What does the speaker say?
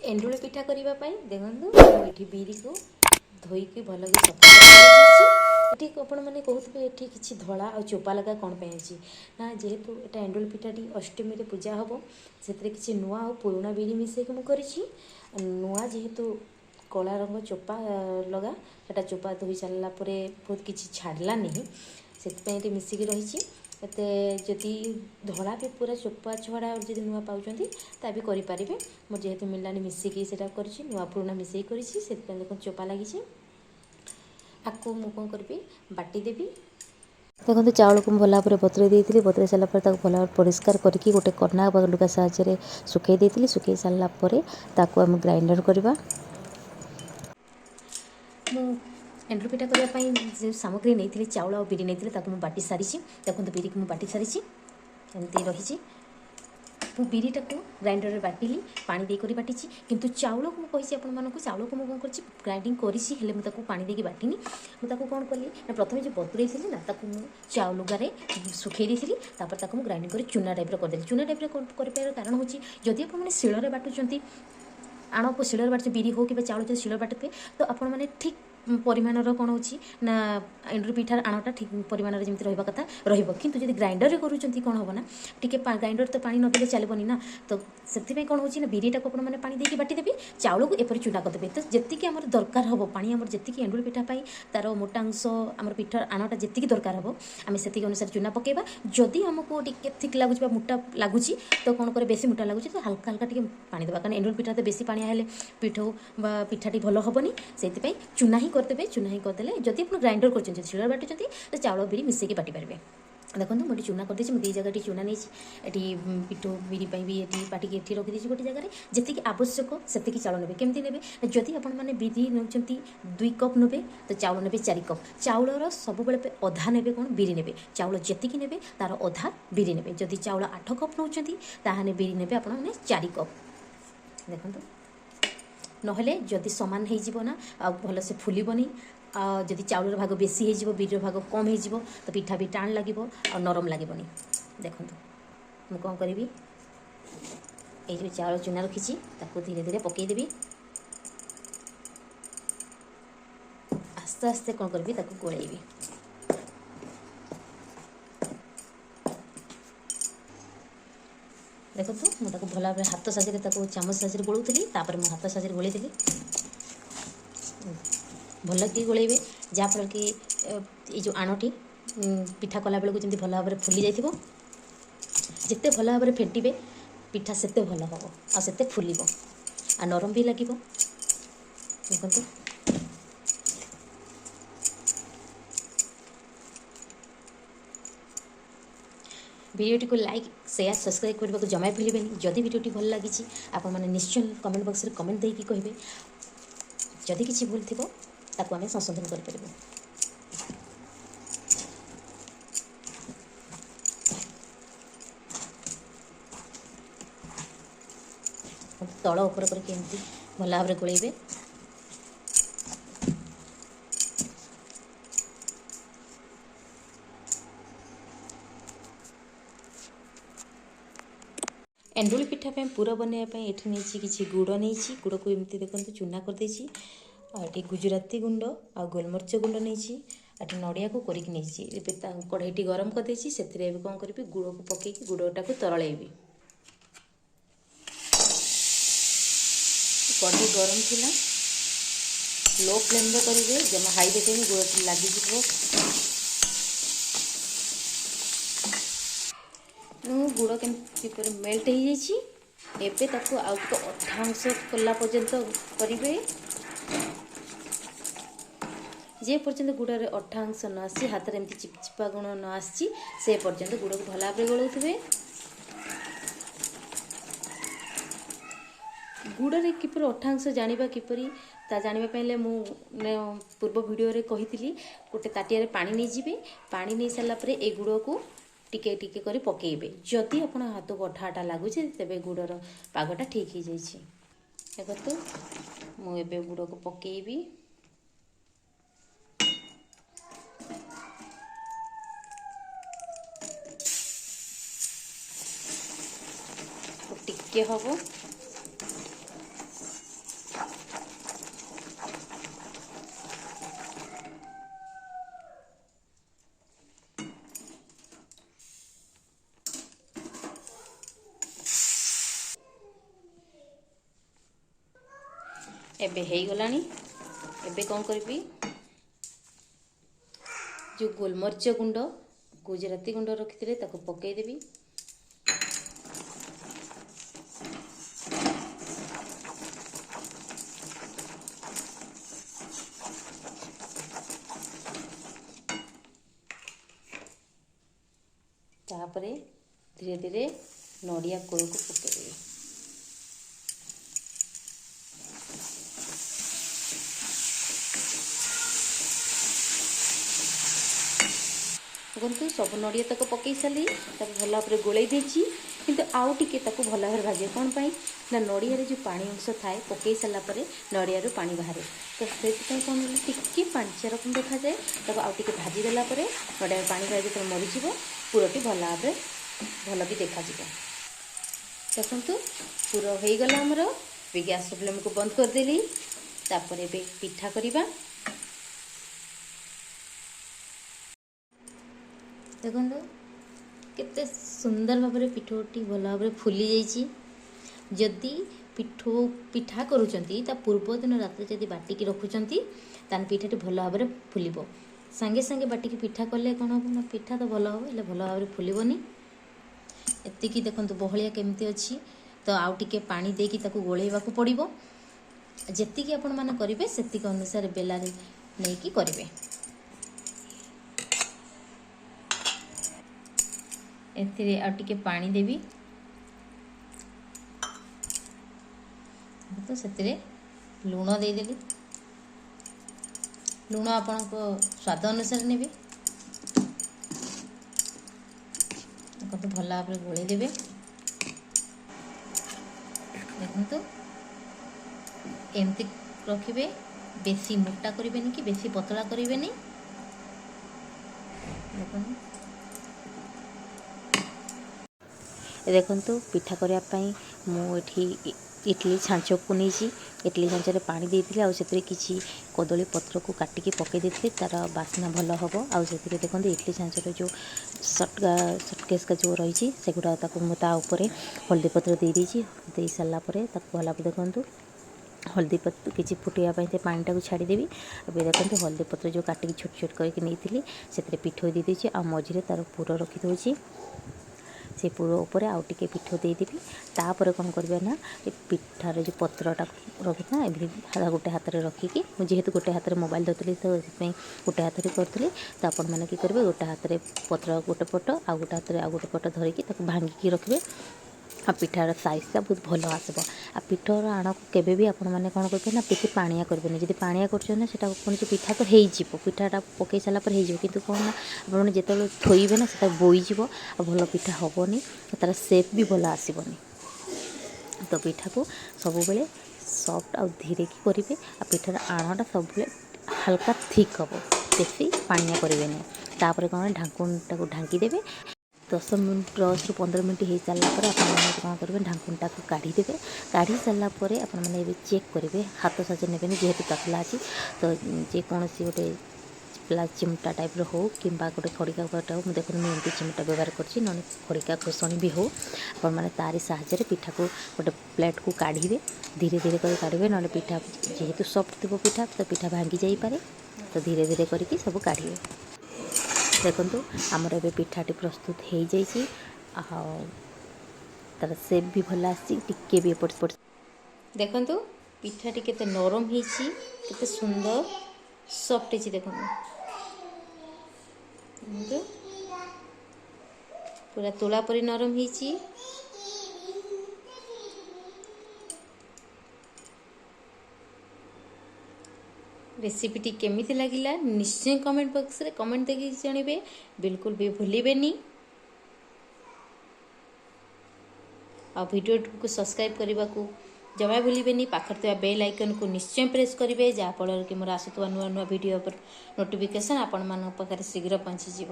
एंडुली पिठा करने देखो ये बिरी को धोईकी भल कि सफा ये आपण मैंने कहते ये किसी धला और चोपा लगा कौन पे ना जेहेतु ये एंडुली पिठाटी अष्टमी रे पूजा हम से किसी नुआ और पुराणा बिरी मिसेक मुझे नुआ जेहेतु कला रंग चोपा लगा सेटा चोपा धोई सारा बहुत किसी छाड़ला नहीं से मिसिकी रही जदि धला भी पूरा चोपा छड़ा जब नुआ पाँच भी करें मुझे जेहेतु मिलानी मिसिकी से नुआ पुराणा मिसेक कर चोपा लगी आपको मुझे कौन करी बाटीदेवी देखो चाउल को भल भाव बतुरे देती बतुरे सारापर भल भाव परिष्कार करके गोटे कना लुगा साहाଯ୍य सुखई देती सुखई सारापर आम ग्राइंडर करवा एंडुरी पिठा करने जो सामग्री नहीं चाउल और बिरी नहीं बाटी सारी देखो बिरी को बाटी सारी एमती रही बिरीटा को ग्राइंडर में बाटिली पानी देकर बाटी किंतु चाउल को मुझे आपको चाउल को मुझे कौन कर ग्राइंडिंग करी पानी देकी बाटिनी मुझे कौन कली ना प्रथम जो बतुरे थी ना चाउल लुगारे सुखई दी तापर ग्राइंडिंग कर चूना टाइप करदेली चूना टाइप कर कारण हूँ जदि आप शिଳରେ बाटुंट आण को शिଳରେ बाटुचे बिरी हो कि चाउल जो शिଳରେ बाटुथे तो आपण मैंने ठीक परिमाणर कौन हो ना एंडुरी पिठार आणटा ठीक परिमाण जमी रहा कथा रु जब ग्राइंडर करुँच कौन हम ना टी ग्राइंडर तो पानी नदेले चलबनी ना तो से कौन हो बिरीटा को मैंने पानी देकी बाटीदेवी चाउल को एपरी चूना करदेवे तो जी आम दरकार हम पानी आम जी एंडुरी पिठा तार मोटा अंश आम पिठार आणटा जी दरकार हम आम से अनुसार चूना पकेबा जदि आमको टे थिक लगुच मोटा लगुच तो कौन करे बेसी मोटा लगुच तो हल्का हल्का टे पानी देवा कारण एंडुरी पिठा तो बेसी पानी हेल्ले पिठो पिठाटी भल हेनी से चूना ही करदेवे चूना ही करदे जदि आप ग्राइंडर कर शिଳରେ बाटुंट तो चाउल बिरी मिसेक बाटी पारे देखो मुझे चूना करदे मुझे जगह चूना नहीं पिठो बिरी भी ये बाटिकी ये रखी गोटे जगह जी आवश्यक से चाउल ने केमती ने जदि आपने बिरी नौ 2 कप ने तो चाउल ने 4 कप चाउलर सब अधा ने कौन बिरी ने चाउल जी ने तार अधा बिरी ने जदि चाउल 8 कप नौ बिरी ने आप 4 कप देखो नहले जदि सामान हो भल से फुलबनी जदि चाउल भाग बेसी हो बिर भाग कम हो तो पिठा भी टाण लगे और नरम लगे देखो मुझे कौन करी ये जो चाउल चूना रखी धीरे धीरे पकईदेवी आस्ते आस्ते कौन करी गोलैबी देखो मुझे भल भाव हाथ साजे चामच साजे गोलूली मो हाथ साजे गोलैदेली भल कि गोलैबे जहाँफल कि ये जो आणटी पिठा कला बेलू जमी भल भाव फुली जाइए जिते भल भाव फेंटे पिठा सेते भल हम आते फुल आ नरम भी लगे देखो वीडियोटी को लाइक शेयर सब्सक्राइब करने को जमा भूलें जदि वीडियोटी भल लगी आप मैंने निश्चय कमेंट बॉक्स में कमेंट देकी कहे जदि किसी भूल थी ताको आम संशोधन कर तल उपर करके एमती भल भाव में गोलैबे एंडुली पिठा पूर बनवाई ये नहीं किसी गुड़ नहीं गुड़ को एमती देखो चूना करदे ये गुजराती गुंड आ गोलमरीच गुंड नहीं नड़िया को करके नहीं कढ़ाई गरम करदे से कौन करी गुड़ को पकईकि गुड़टा को तरलैबी कढ़ाई गरम थिला लो फ्लेम करेंगे जमा हाई देखे गुड़ लगे गुड़ के मेल्ट हो जाए आउट अठांश कला पर्यंत करेंगे जे पर्यंत गुड़ में अठांश न आसी हाथ में एमती चिपचिपा गुण न आसी से पर्यंत गुड़ को भल भाव गोलाउथे गुड़ में किपर अठांश जाना किपर ता जाना पाइले मु पूर्व वीडियो रे कही गोटे ताटिया पानी नहीं जी पानी नहीं सारापर ए गुड़ को टिके टिके करी पकेइबे जदि आपण हाथ को अठा अठा लगुचे तेबे गुड़र पागटा ठीक हो जाइए देखो मु एबे गुड़ को पकेइबी टिके हम एबे ହେଇଗଲାଣି। ଏବେ କ'ଣ କରିବି, ଯେଉଁ ଗୋଲମରିଚ ଗୁଣ୍ଡ ଗୁଜୁରାତି ଗୁଣ୍ଡ ରଖିଥିଲେ ତାକୁ ପକାଇଦେବି। ତାପରେ ଧୀରେ ଧୀରେ ନଡ଼ିଆ କୋଳକୁ ପକାଇଦେବି। ଦେଖନ୍ତୁ ସବୁ ନଡ଼ିଆ ତକ ପକାଇ ସାରିଲି, ତାକୁ ଭଲ ଭାବରେ ଗୋଳେଇ ଦେଇଛି। କିନ୍ତୁ ଆଉ ଟିକେ ତାକୁ ଭଲ ଭାବରେ ଭାଜିବେ। କ'ଣ ପାଇଁ ନା ନଡ଼ିଆରେ ଯେଉଁ ପାଣି ଅଂଶ ଥାଏ ପକାଇ ସାରିଲା ପରେ ନଡ଼ିଆରୁ ପାଣି ବାହାରେ, ତ ସେଥିପାଇଁ କ'ଣ ହେଲେ ଟିକେ ପାଣିଚିଆ ରକମ ଦେଖାଯାଏ। ତାକୁ ଆଉ ଟିକେ ଭାଜିଦେଲା ପରେ ନଡ଼ିଆରେ ପାଣି ବାହାରି ଯେତେବେଳେ ମରିଯିବ, ପୁରଟି ଭଲ ଭାବରେ ଭଲ ବି ଦେଖାଯିବ। ଦେଖନ୍ତୁ ପୁର ହେଇଗଲା ଆମର। ଏବେ ଗ୍ୟାସ୍ ଫ୍ଲେମ୍କୁ ବନ୍ଦ କରିଦେଲି। ତାପରେ ଏବେ ପିଠା କରିବା। ଦେଖନ୍ତୁ କେତେ ସୁନ୍ଦର ଭାବରେ ପିଠୋଟି ଭଲ ଭାବରେ ଫୁଲି ଯାଇଛି। ଯଦି ପିଠା କରୁଛନ୍ତି ତା ପୂର୍ବଦିନ ରାତିରେ ଯଦି ବାଟିକି ରଖୁଛନ୍ତି ତାହେଲେ ପିଠାଟି ଭଲ ଭାବରେ ଫୁଲିବ। ସାଙ୍ଗେ ସାଙ୍ଗେ ବାଟିକି ପିଠା କଲେ କ'ଣ ହେବ ନା ପିଠା ତ ଭଲ ହେବ, ହେଲେ ଭଲ ଭାବରେ ଫୁଲିବନି। ଏତିକି ଦେଖନ୍ତୁ ବହଳିଆ କେମିତି ଅଛି। ତ ଆଉ ଟିକେ ପାଣି ଦେଇକି ତାକୁ ଗୋଳେଇବାକୁ ପଡ଼ିବ। ଯେତିକି ଆପଣମାନେ କରିବେ ସେତିକି ଅନୁସାରେ ବେଲାରେ ନେଇକି କରିବେ। ଏଥିରେ ଆଉ ଟିକେ ପାଣି ଦେବି। ତ ସେଥିରେ ଲୁଣ ଦେଇଦେଲି। ଲୁଣ ଆପଣଙ୍କ ସ୍ୱାଦ ଅନୁସାରେ ନେବେ। ତାକୁ ଭଲ ଭାବରେ ଗୋଳେଇ ଦେବେ। ଦେଖନ୍ତୁ ଏମିତି ରଖିବେ, ବେଶୀ ମୋଟା କରିବେନି କି ବେଶୀ ପତଳା କରିବେନି। ଦେଖନ୍ତୁ ପିଠା କରିବା ପାଇଁ ମୁଁ ଏଠି ଇଟିଲି ଛାଞ୍ଚକୁ ନେଇଛି। ଇଟିଲି ଛାଞ୍ଚରେ ପାଣି ଦେଇଥିଲି, ଆଉ ସେଥିରେ କିଛି କଦଳୀ ପତ୍ରକୁ କାଟିକି ପକାଇ ଦେଇଥିଲି, ତା'ର ବାସ୍ନା ଭଲ ହେବ। ଆଉ ସେଥିରେ ଦେଖନ୍ତୁ ଇଟିଲି ଛାଞ୍ଚର ଯେଉଁ ସଟକେସ୍କା ଯେଉଁ ରହିଛି ସେଗୁଡ଼ା ତାକୁ ମୁଁ ତା ଉପରେ ହଳଦୀ ପତ୍ର ଦେଇଦେଇଛି। ଦେଇ ସାରିଲା ପରେ ତାକୁ ଭଲ ଭାବରେ ଦେଖନ୍ତୁ ହଳଦୀ ପତ୍ର କିଛି ଫୁଟିବା ପାଇଁ ସେ ପାଣିଟାକୁ ଛାଡ଼ିଦେବି। ଏବେ ଦେଖନ୍ତୁ ହଳଦୀ ପତ୍ର ଯେଉଁ କାଟିକି ଛୋଟ ଛୋଟ କରିକି ନେଇଥିଲି ସେଥିରେ ପିଠଉ ଦେଇଦେଇଛି, ଆଉ ମଝିରେ ତା'ର ପୁର ରଖିଦେଉଛି। ସେ ପୁର ଉପରେ ଆଉ ଟିକେ ପିଠଉ ଦେଇଦେବି। ତାପରେ କ'ଣ କରିବେ ନା ଏ ପିଠାର ଯେଉଁ ପତ୍ରଟା ରଖିଥିଲା ଏମିତି ଗୋଟେ ହାତରେ ରଖିକି, ମୁଁ ଯେହେତୁ ଗୋଟେ ହାତରେ ମୋବାଇଲ୍ ଧରିଥିଲି ତ ସେଥିପାଇଁ ଗୋଟେ ହାତରେ କରିଥିଲି। ତ ଆପଣମାନେ କী କରିବେ, ଗୋଟେ ହାତରେ ପତ୍ର ଗୋଟେ ପଟ ଆଉ ଗୋଟେ ହାତରେ ଆଉ ଗୋଟେ ପଟ ଧରିକି ତାକୁ ଭାଙ୍ଗିକି ରଖିବେ। ଆଉ ପିଠାର ସାଇଜ୍ଟା ବହୁତ ଭଲ ଆସିବ। ଆଉ ପିଠାର ଆଣକୁ କେବେ ବି ଆପଣମାନେ କ'ଣ କରିବେ ନା ବେଶୀ ପାଣିଆ କରିବେନି। ଯଦି ପାଣିଆ କରୁଛନ୍ତି ନା ସେଟା କୌଣସି ପିଠା ତ ହେଇଯିବ, ପିଠାଟା ପକାଇ ସାରିଲା ପରେ ହେଇଯିବ, କିନ୍ତୁ କ'ଣ ନା ଆପଣମାନେ ଯେତେବେଳେ ଥୋଇବେ ନା ସେଟା ବୋଇଯିବ ଆଉ ଭଲ ପିଠା ହେବନି, ତା'ର ସେପ୍ ବି ଭଲ ଆସିବନି। ତ ପିଠାକୁ ସବୁବେଳେ ସଫ୍ଟ ଆଉ ଧୀରେକି କରିବେ। ଆଉ ପିଠାର ଆଣଟା ସବୁବେଳେ ହାଲକା ଥିକ୍ ହେବ, ବେଶୀ ପାଣିଆ କରିବେନି। ତାପରେ କ'ଣ ଢାଙ୍କୁଣିଟାକୁ ଢାଙ୍କି ଦେବେ। 10 ମିନିଟ୍ 10ରୁ 15 ମିନିଟ୍ ହେଇସାରିଲା ପରେ ଆପଣମାନେ କ'ଣ କରିବେ, ଢାଙ୍କୁଣିଟାକୁ କାଢ଼ିଦେବେ। କାଢ଼ି ସାରିଲା ପରେ ଆପଣମାନେ ଏବେ ଚେକ୍ କରିବେ, ହାତ ସାହାଯ୍ୟ ନେବେନି ଯେହେତୁ ତସଲା ଅଛି। ତ ଯେକୌଣସି ଗୋଟେ ଚିମଟା ଟାଇପ୍ର ହେଉ କିମ୍ବା ଗୋଟେ ଖଡ଼ିକା ହେଉ, ମୁଁ ଦେଖନ୍ତୁ ମୁଁ ଏମିତି ଚିମଟା ବ୍ୟବହାର କରୁଛି, ନହେଲେ ଖଡ଼ିକା ଖୋସଣି ବି ହେଉ, ଆପଣମାନେ ତାରି ସାହାଯ୍ୟରେ ପିଠାକୁ ଗୋଟେ ପ୍ଲେଟ୍କୁ କାଢ଼ିବେ। ଧୀରେ ଧୀରେ କରି କାଢ଼ିବେ, ନହେଲେ ପିଠା ଯେହେତୁ ସଫ୍ଟ ଥିବ ପିଠା ତ ପିଠା ଭାଙ୍ଗି ଯାଇପାରେ। ତ ଧୀରେ ଧୀରେ କରିକି ସବୁ କାଢ଼ିବେ। ଦେଖନ୍ତୁ ଆମର ଏବେ ପିଠାଟି ପ୍ରସ୍ତୁତ ହେଇଯାଇଛି। ଆଉ ତା'ର ସେପ୍ ବି ଭଲ ଆସିଛି, ଟିକେ ବି ଏପଟ ସେପଟ। ଦେଖନ୍ତୁ ପିଠାଟି କେତେ ନରମ ହେଇଛି, କେତେ ସୁନ୍ଦର ସଫ୍ଟ ହେଇଛି। ଦେଖନ୍ତୁ ପୁରା ତୁଳା ପରି ନରମ ହେଇଛି। ରେସିପିଟି କେମିତି ଲାଗିଲା ନିଶ୍ଚୟ କମେଣ୍ଟ ବକ୍ସରେ କମେଣ୍ଟ ଦେଇକି ଜାଣିବେ, ବିଲକୁଲ ବି ଭୁଲିବେନି। ଆଉ ଭିଡ଼ିଓଟିକୁ ସବସ୍କ୍ରାଇବ୍ କରିବାକୁ ଜମା ଭୁଲିବେନି। ପାଖରେ ଥିବା ବେଲ୍ ଆଇକନ୍କୁ ନିଶ୍ଚୟ ପ୍ରେସ୍ କରିବେ, ଯାହାଫଳରେ କି ମୋର ଆସୁଥିବା ନୂଆ ନୂଆ ଭିଡ଼ିଓ ନୋଟିଫିକେସନ୍ ଆପଣମାନଙ୍କ ପାଖରେ ଶୀଘ୍ର ପହଞ୍ଚିଯିବ।